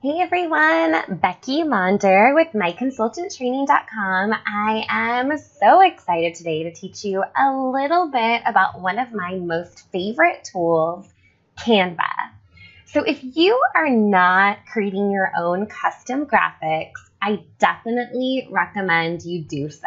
Hey everyone, Becky Launder with myConsultantTraining.com. I am so excited today to teach you a little bit about one of my most favorite tools, Canva. So if you are not creating your own custom graphics, I definitely recommend you do so.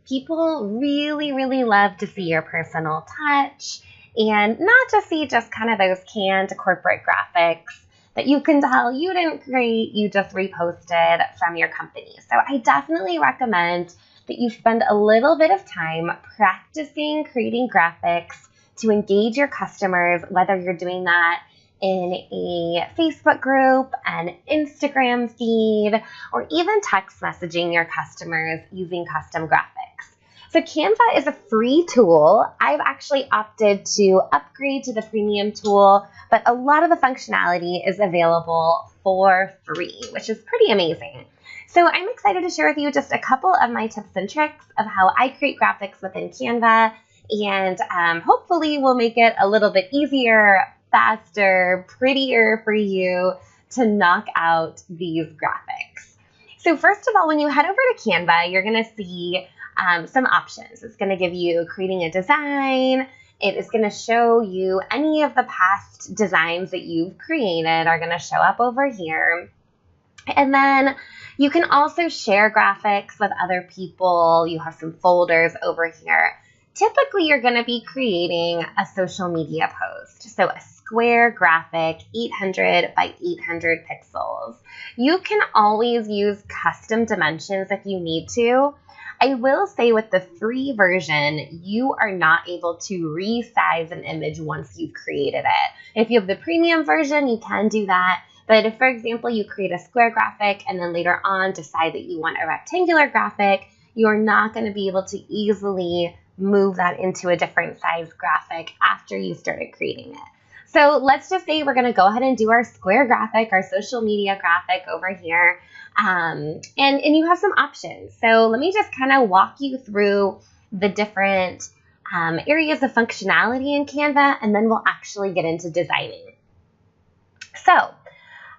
People really love to see your personal touch and not to see just kind of those canned corporate graphics that you can tell you didn't create, you just reposted from your company. So I definitely recommend that you spend a little bit of time practicing creating graphics to engage your customers, whether you're doing that in a Facebook group, an Instagram feed, or even text messaging your customers using custom graphics. So Canva is a free tool. I've actually opted to upgrade to the premium tool, but a lot of the functionality is available for free, which is pretty amazing. So I'm excited to share with you just a couple of my tips and tricks of how I create graphics within Canva, and hopefully we'll make it a little bit easier, faster, prettier for you to knock out these graphics. So first of all, when you head over to Canva, you're going to see some options. It's going to give you creating a design. It is going to show you any of the past designs that you've created are going to show up over here. And then you can also share graphics with other people. You have some folders over here. Typically, you're going to be creating a social media post. So a square graphic, 800 by 800 pixels. You can always use custom dimensions if you need to. I will say with the free version, you are not able to resize an image once you've created it. If you have the premium version, you can do that. But if, for example, you create a square graphic and then later on decide that you want a rectangular graphic, you're not going to be able to easily move that into a different size graphic after you started creating it. So let's just say we're going to go ahead and do our square graphic, our social media graphic over here. And you have some options. So let me just kind of walk you through the different areas of functionality in Canva, and then we'll actually get into designing. So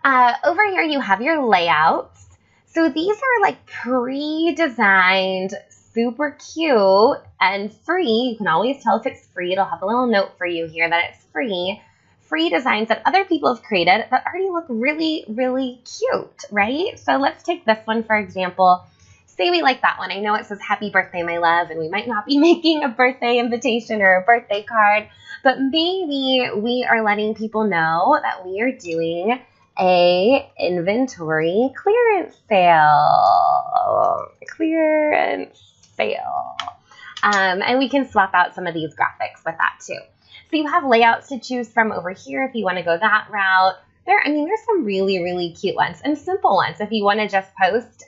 over here you have your layouts. So these are like pre-designed, super cute and free. You can always tell if it's free. It'll have a little note for you here that it's free. Free designs that other people have created that already look really cute, right? So let's take this one, for example. Say we like that one. I know it says happy birthday, my love, and we might not be making a birthday invitation or a birthday card, but maybe we are letting people know that we are doing a inventory clearance sale. And we can swap out some of these graphics with that too. So you have layouts to choose from over here if you want to go that route. There's some really cute ones and simple ones. If you want to just post,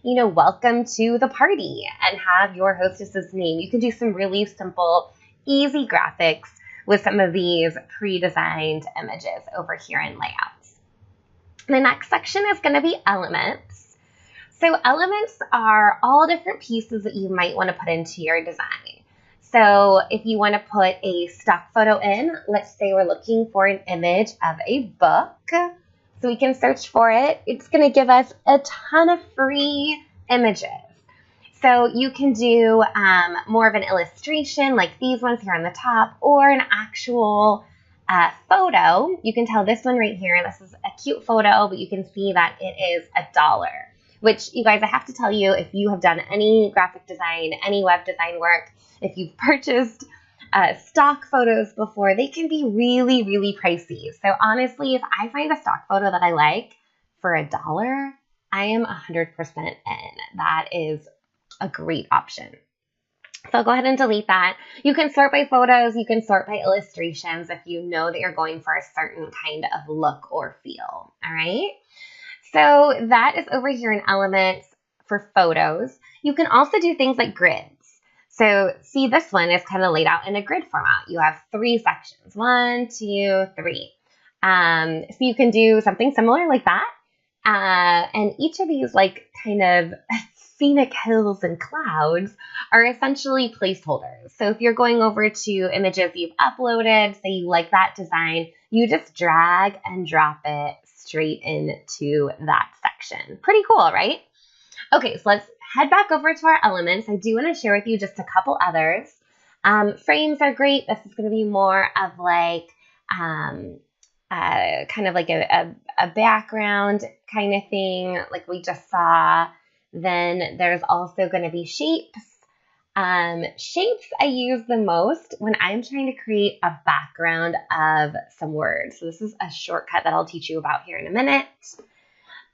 welcome to the party and have your hostess's name. You can do some really simple, easy graphics with some of these pre-designed images over here in layouts. The next section is going to be elements. So elements are all different pieces that you might want to put into your design. So if you want to put a stock photo in, let's say we're looking for an image of a book. So we can search for it. It's going to give us a ton of free images. So you can do more of an illustration like these ones here on the top, or an actual photo. You can tell this one right here, this is a cute photo, but you can see that it is $1. Which, you guys, I have to tell you, if you have done any graphic design, any web design work, if you've purchased stock photos before, they can be really pricey. So honestly, if I find a stock photo that I like for $1, I am 100% in. That is a great option. So go ahead and delete that. You can sort by photos. You can sort by illustrations if you know that you're going for a certain kind of look or feel. All right. So that is over here in Elements for photos. You can also do things like grids. So see, this one is kind of laid out in a grid format. You have 3 sections, 1, 2, 3. So you can do something similar like that. And each of these like kind of scenic hills and clouds are essentially placeholders. So if you're going over to images you've uploaded, say you like that design, you just drag and drop it straight into that section. Pretty cool, right? Okay, so let's head back over to our elements. I do want to share with you just a couple others. Frames are great. This is going to be more of like kind of like a background kind of thing like we just saw. Then there's also going to be shapes. Shapes I use the most when I'm trying to create a background of some words. So this is a shortcut that I'll teach you about here in a minute.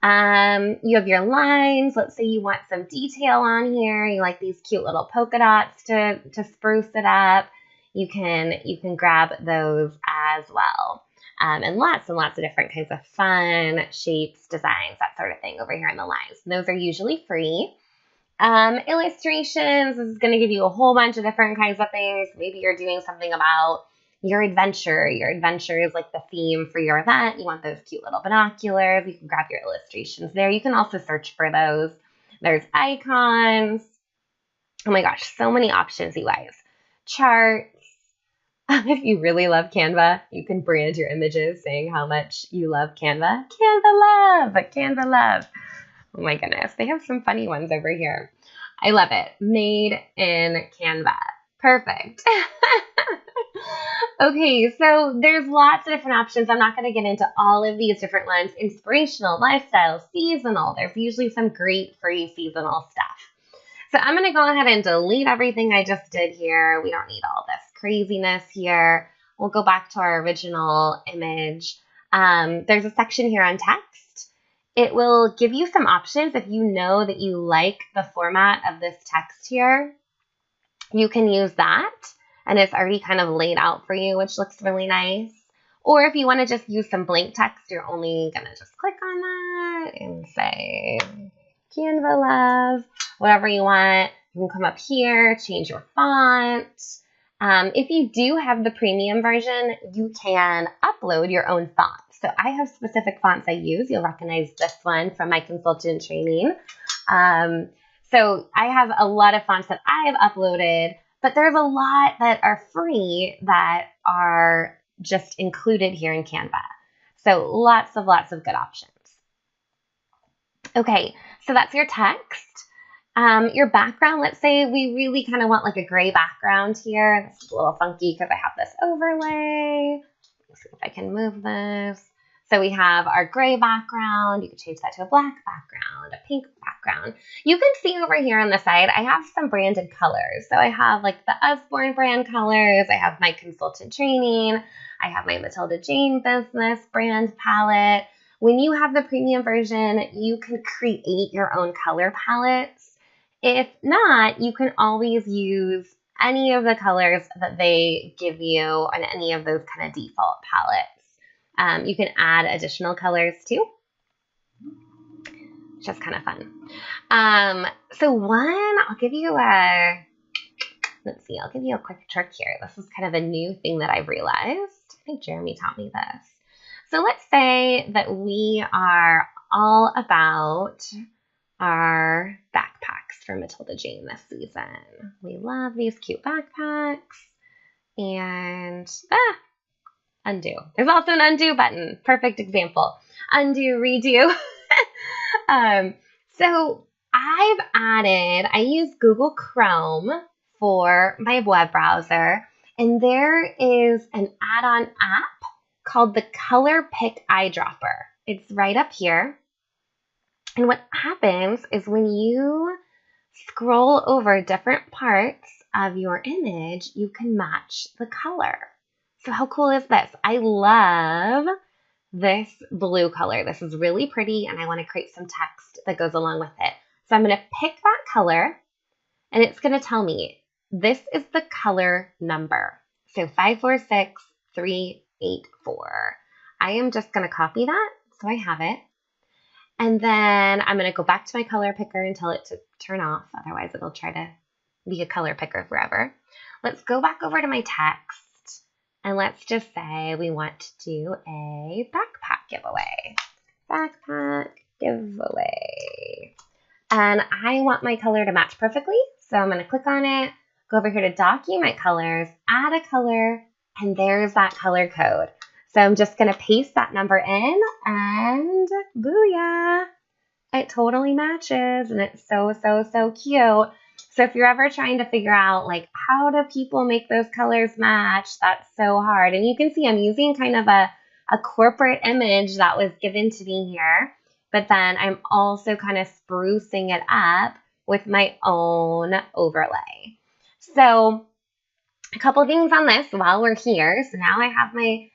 You have your lines. Let's say you want some detail on here. You like these cute little polka dots to spruce it up. You can grab those as well. And lots of different kinds of fun shapes, designs, that sort of thing over here on the lines. Those are usually free. Illustrations, this is going to give you a whole bunch of different kinds of things. Maybe you're doing something about your adventure. Your adventure is like the theme for your event. You want those cute little binoculars. You can grab your illustrations there. You can also search for those. There's icons. Oh my gosh, so many options, you guys. Charts. If you really love Canva, you can brand your images saying how much you love Canva. Canva love, Canva love. Oh my goodness, they have some funny ones over here. I love it. Made in Canva. Perfect. Okay, so there's lots of different options. I'm not going to get into all of these different ones. Inspirational, lifestyle, seasonal. There's usually some great free seasonal stuff. So I'm going to go ahead and delete everything I just did here. We don't need all this craziness here. We'll go back to our original image. There's a section here on text. It will give you some options if you know that you like the format of this text here. You can use that, and it's already kind of laid out for you, which looks really nice. Or if you want to just use some blank text, you're only going to just click on that and say Canva love, whatever you want. You can come up here, change your font. If you do have the premium version, you can upload your own font. So I have specific fonts I use. You'll recognize this one from my consultant training. So I have a lot of fonts that I have uploaded, but there's a lot that are free that are just included here in Canva. So lots of good options. Okay, so that's your text. Your background, let's say we really kind of want like a gray background here. This is a little funky because I have this overlay. Let's see if I can move this. So we have our gray background. You can change that to a black background, a pink background. You can see over here on the side, I have some branded colors. So I have like the Usborne brand colors. I have my consultant training. I have my Matilda Jane business brand palette. When you have the premium version, you can create your own color palettes. If not, you can always use any of the colors that they give you on any of those kind of default palettes. You can add additional colors too, which is kind of fun. So I'll give you a quick trick here. This is kind of a new thing that I've realized. I think Jeremy taught me this. So let's say that we are all about our backpacks for Matilda Jane this season. We love these cute backpacks. And undo. There's also an undo button. Perfect example. Undo, redo. So I use Google Chrome for my web browser, and there is an add-on app called the Color Pick Eyedropper. It's right up here. And what happens is when you scroll over different parts of your image, you can match the color. So how cool is this? I love this blue color. This is really pretty, and I want to create some text that goes along with it. So I'm going to pick that color, and it's going to tell me this is the color number. So 546384. I am just going to copy that so I have it. And then I'm going to go back to my color picker and tell it to turn off. Otherwise, it'll try to be a color picker forever. Let's go back over to my text. And let's just say we want to do a backpack giveaway. Backpack giveaway. And I want my color to match perfectly. So I'm going to click on it, go over here to document colors, add a color, and there's that color code. So I'm just going to paste that number in and booyah, it totally matches and it's so, so, so cute. So if you're ever trying to figure out like how do people make those colors match, that's so hard. And you can see I'm using kind of a corporate image that was given to me here, but then I'm also kind of sprucing it up with my own overlay. So a couple things on this while we're here. So now I have my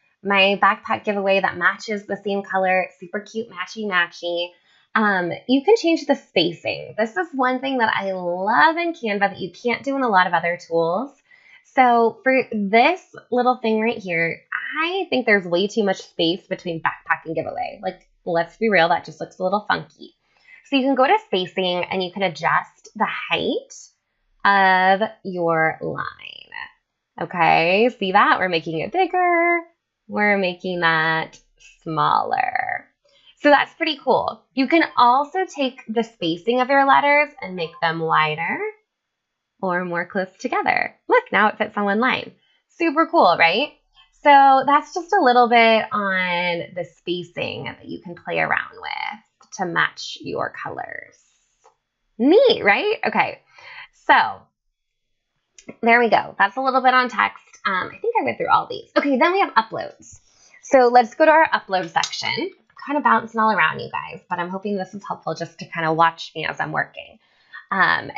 backpack giveaway that matches the same color. It's super cute, matchy-matchy. You can change the spacing. This is one thing that I love in Canva that you can't do in a lot of other tools. So for this little thing right here, I think there's way too much space between backpack and giveaway. Like, let's be real, that just looks a little funky. So you can go to spacing and you can adjust the height of your line. Okay, see that? We're making it bigger. We're making that smaller. So that's pretty cool. You can also take the spacing of your letters and make them wider or more close together. Look, now it fits on one line. Super cool, right? So that's just a little bit on the spacing that you can play around with to match your colors. Neat, right? Okay, so there we go. That's a little bit on text. I think I went through all these. Okay, then we have uploads. So let's go to our upload section. I'm kind of bouncing all around, you guys, but I'm hoping this is helpful just to kind of watch me as I'm working. And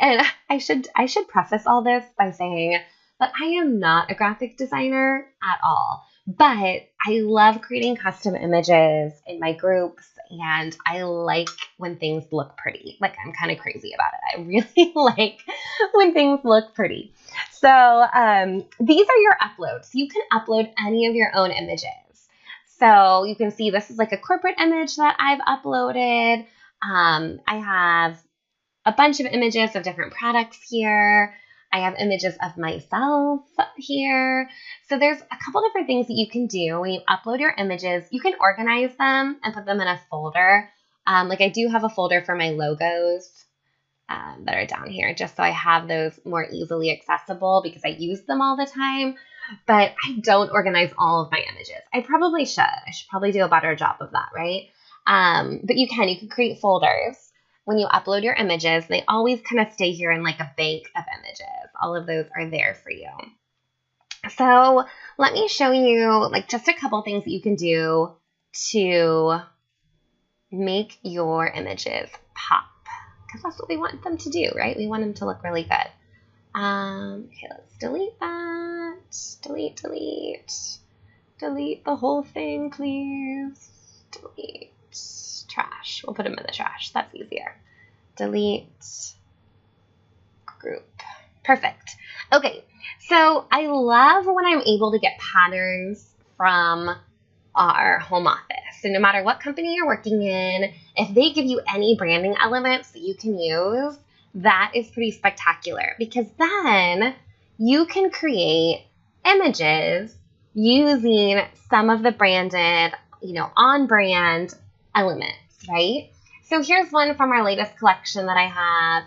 I should preface all this by saying that I am not a graphic designer at all, but I love creating custom images in my groups, and I like when things look pretty. Like, I'm kind of crazy about it. I really like when things look pretty. So these are your uploads. You can upload any of your own images. So you can see this is like a corporate image that I've uploaded. I have a bunch of images of different products here. I have images of myself here. So there's a couple different things that you can do when you upload your images. You can organize them and put them in a folder. Like I do have a folder for my logos that are down here, just so I have those more easily accessible because I use them all the time. But I don't organize all of my images. I probably should. I should probably do a better job of that, right? But you can create folders when you upload your images. They always kind of stay here in like a bank of images. All of those are there for you. So let me show you like just a couple things that you can do to make your images pop, because that's what we want them to do, right? We want them to look really good. Okay, let's delete that. Delete the whole thing, please. Delete. Trash. We'll put them in the trash. That's easier. Delete group. Perfect. Okay, so I love when I'm able to get patterns from our home office. So no matter what company you're working in, if they give you any branding elements that you can use, that is pretty spectacular, because then you can create images using some of the branded, on-brand elements, right? So here's one from our latest collection that I have.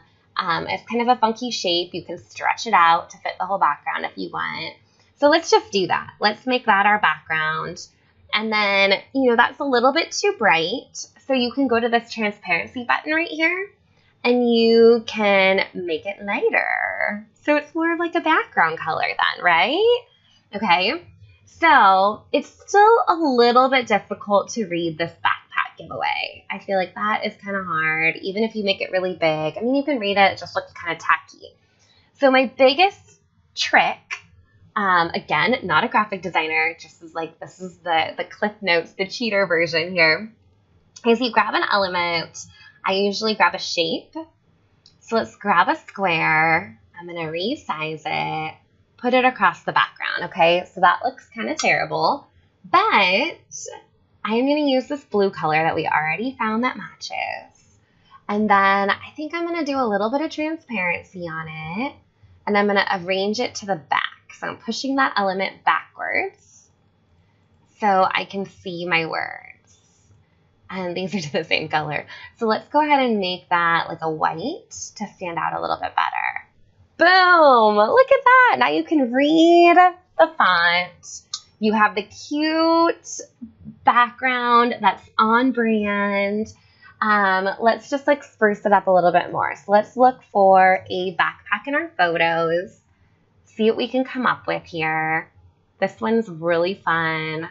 It's kind of a funky shape. You can stretch it out to fit the whole background if you want. So let's just do that. Let's make that our background. And then, that's a little bit too bright. So you can go to this transparency button right here and you can make it lighter. So it's more of like a background color then, right? Okay. So it's still a little bit difficult to read this backpack giveaway. I feel like that is kind of hard, even if you make it really big. I mean, you can read it, it just looks kind of tacky. So my biggest trick, again, not a graphic designer, just is like, this is the Cliff Notes, the cheater version here, is you grab an element. I usually grab a shape. So let's grab a square. I'm going to resize it, put it across the background, okay? So that looks kind of terrible, but I'm going to use this blue color that we already found that matches. And then I think I'm going to do a little bit of transparency on it, and I'm going to arrange it to the back. So I'm pushing that element backwards so I can see my words. And these are to the same color. So let's go ahead and make that like a white to stand out a little bit better. Boom! Look at that. Now you can read the font. You have the cute background that's on brand. Let's just like spruce it up a little bit more. So let's look for a backpack in our photos. See what we can come up with here. This one's really fun.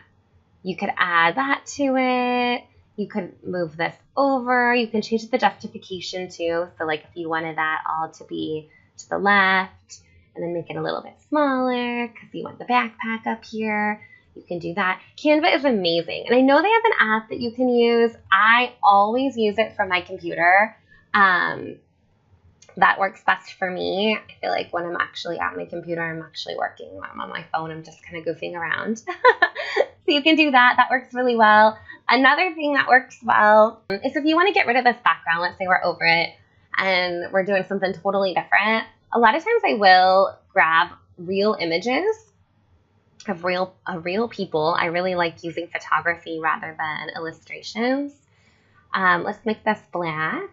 You could add that to it. You could move this over. You can change the justification too. So like if you wanted that all to be to the left and then make it a little bit smaller because you want the backpack up here, you can do that. Canva is amazing. And I know they have an app that you can use. I always use it from my computer. That works best for me. I feel like when I'm actually at my computer, I'm actually working. When I'm on my phone, I'm just kind of goofing around. So you can do that. That works really well. Another thing that works well is if you want to get rid of this background, let's say we're over it and we're doing something totally different. A lot of times I will grab real images of real people. I really like using photography rather than illustrations. Let's make this black.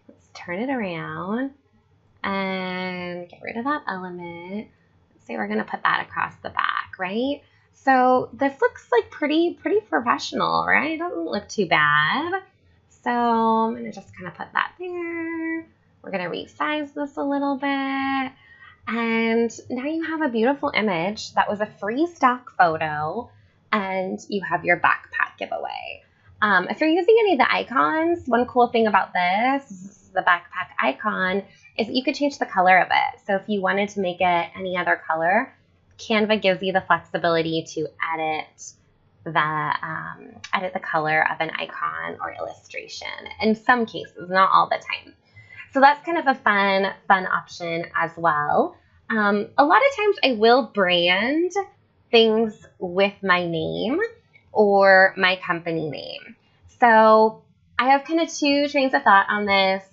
Let's turn it around and get rid of that element. Let's say we're going to put that across the back, right? So this looks like pretty professional, right? It doesn't look too bad. So I'm going to just kind of put that there. We're going to resize this a little bit. And now you have a beautiful image that was a free stock photo, and you have your backpack giveaway. If you're using any of the icons, one cool thing about this, the backpack icon, is that you could change the color of it. So if you wanted to make it any other color, Canva gives you the flexibility to edit the color of an icon or illustration. In some cases, not all the time. So that's kind of a fun option as well. A lot of times I will brand things with my name or my company name. So I have kind of two trains of thought on this.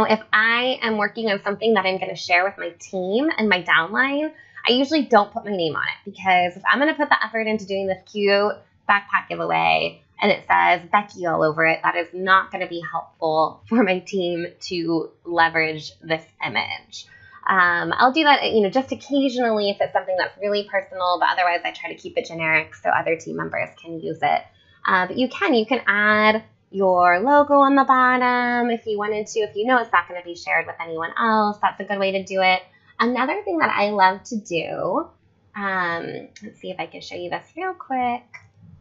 If I am working on something that I'm going to share with my team and my downline, I usually don't put my name on it, because if I'm going to put the effort into doing this cute backpack giveaway and it says Becky all over it, that is not going to be helpful for my team to leverage this image. I'll do that, just occasionally if it's something that's really personal, but otherwise I try to keep it generic so other team members can use it. But you can add your logo on the bottom if you wanted to. If you know it's not going to be shared with anyone else, that's a good way to do it. Another thing that I love to do, let's see if I can show you this real quick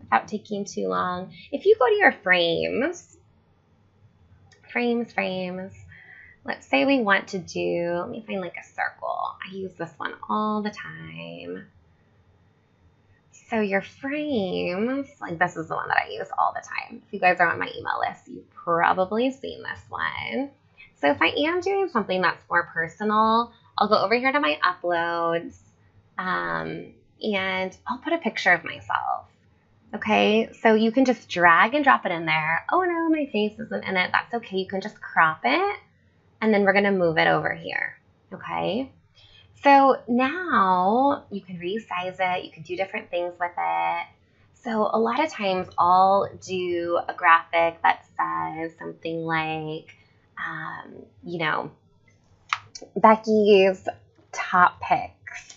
without taking too long. If you go to your frames, let's say we want to do, let me find like a circle. I use this one all the time. So your frames, like this is the one that I use all the time. If you guys are on my email list, you've probably seen this one. So if I am doing something that's more personal, I'll go over here to my uploads, and I'll put a picture of myself. Okay, so you can just drag and drop it in there. Oh no, my face isn't in it. That's okay. You can just crop it, and then we're going to move it over here. Okay, so now you can resize it. You can do different things with it. So a lot of times I'll do a graphic that says something like, Becky's top picks,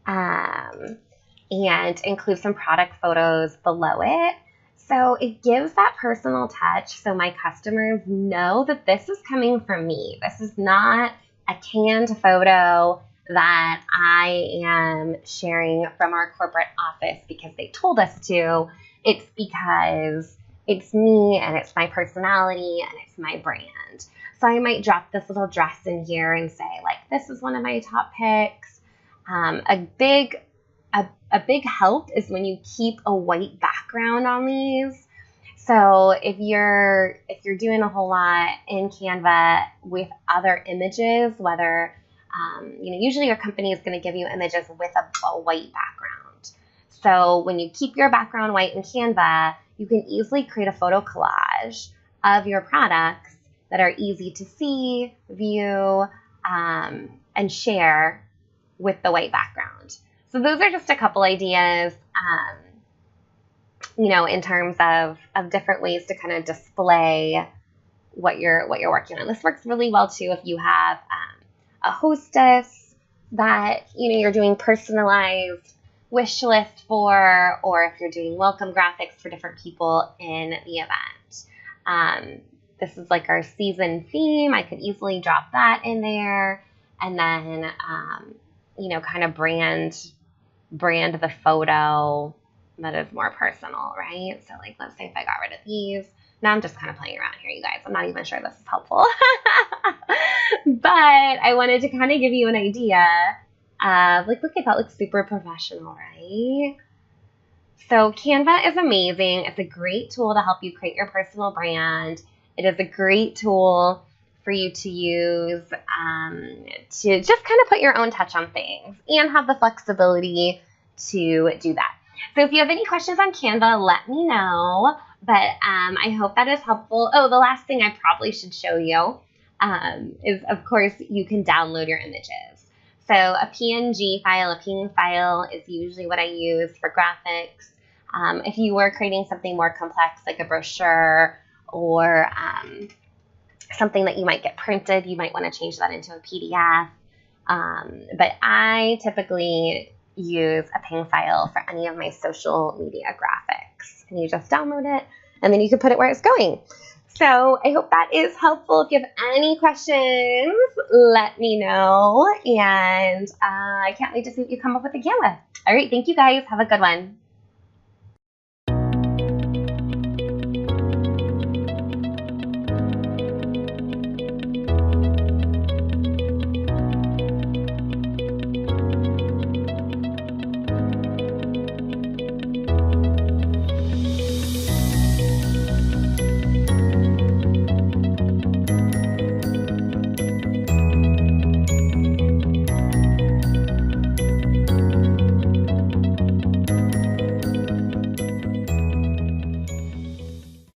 and include some product photos below it. So it gives that personal touch so my customers know that this is coming from me. This is not a canned photo that I am sharing from our corporate office because they told us to. It's because it's me and it's my personality and it's my brand. So I might drop this little dress in here and say, like, this is one of my top picks. A big help is when you keep a white background on these. So if you're doing a whole lot in Canva with other images, whether usually your company is going to give you images with a white background. So when you keep your background white in Canva, you can easily create a photo collage of your products that are easy to see, view, and share with the white background. So those are just a couple ideas, in terms of different ways to kind of display what you're working on. This works really well too if you have a hostess that you're doing personalized wish list for, or if you're doing welcome graphics for different people in the event. This is like our season theme. I could easily drop that in there, and then, kind of brand the photo that is more personal, right? So like, let's say if I got rid of these. Now I'm just kind of playing around here, you guys. I'm not even sure this is helpful. But I wanted to kind of give you an idea of, like, look, that looks super professional, right? So Canva is amazing. It's a great tool to help you create your personal brand. It is a great tool for you to use to just kind of put your own touch on things and have the flexibility to do that. So if you have any questions on Canva, let me know. But I hope that is helpful. Oh, the last thing I probably should show you is, of course, you can download your images. So a PNG file, a PNG file is usually what I use for graphics. If you were creating something more complex, like a brochure or something that you might get printed, you might want to change that into a PDF. But I typically use a PNG file for any of my social media graphics. And you just download it, and then you can put it where it's going. So I hope that is helpful. If you have any questions, let me know. And I can't wait to see what you come up with again with. All right, thank you guys. Have a good one.